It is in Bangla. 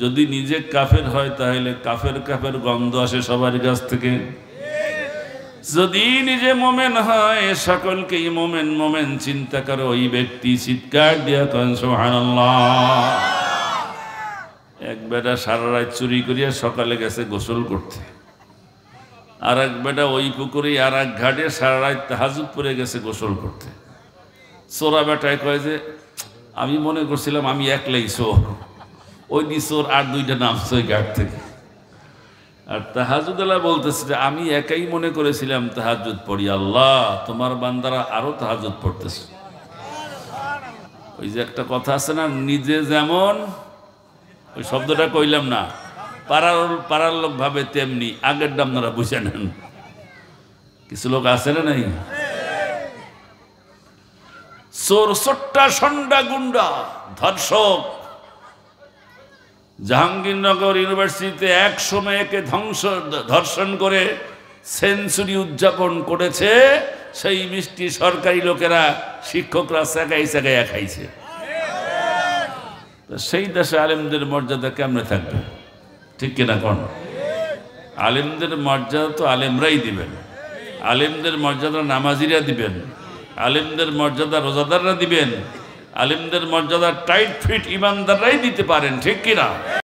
যদি নিজে কাফের হয় তাহলে কাফের কাফের গন্ধ আসে সবার কাছ থেকে। যদি নিজে মোমেন হয় সকলকেই মোমেন মোমেন চিন্তা করে ওই ব্যক্তি চিৎকার দিয়া করেন সুবহানাল্লাহ। এক বেটা সারা রাত চুরি করিয়া সকালে গেছে গোসল করতে, আর এক বেটা ওই পুকুরে আর এক ঘাটে সারা রাত তাহাজ্জুদ পড়ে গেছে গোসল করতে। চোরা বেটায় কয় যে আমি মনে করছিলাম আমি একলাই চোর, ওই দি চোর আর দুইটা নামছে ওই ঘাট থেকে। আর তাহাজ্জুদওয়ালা বলতেছে যে আমি একাই মনে করেছিলাম তাহাজ্জুদ পড়ি, আল্লাহ তোমার বান্দারা আরো তাহাজ্জুদ পড়তেছে। ওই যে একটা কথা আছে না, নিজে যেমন, ওই শব্দটা কইলাম না, পাড়ার লোক ভাবে তেমনি, আগের দাম আপনারা বুঝে নেন। কিছু লোক আছে না নাই, চোর সট্টা সন্ডা গুন্ডা ধর্ষক। জাহাঙ্গীরনগর ইউনিভার্সিটিতে এক সময় একে ধর্ষণ করে সেঞ্চুরি উদযাপন করেছে সেই মিষ্টি সরকারি লোকেরা, শিক্ষকরা সেগাই সেগাইয়া খাইছে। সেই দেশে আলেমদের মর্যাদা কেমনে থাকবে? ঠিক কিনা কোন? আলেমদের মর্যাদা তো আলেমরাই দিবেন, আলেমদের মর্যাদা নামাজিরা দিবেন, আলেমদের মর্যাদা রোজাদাররা দিবেন, আলেমদের মর্যাদা টাইট ফিট ইমানদাররাই দিতে পারেন। ঠিক কিনা?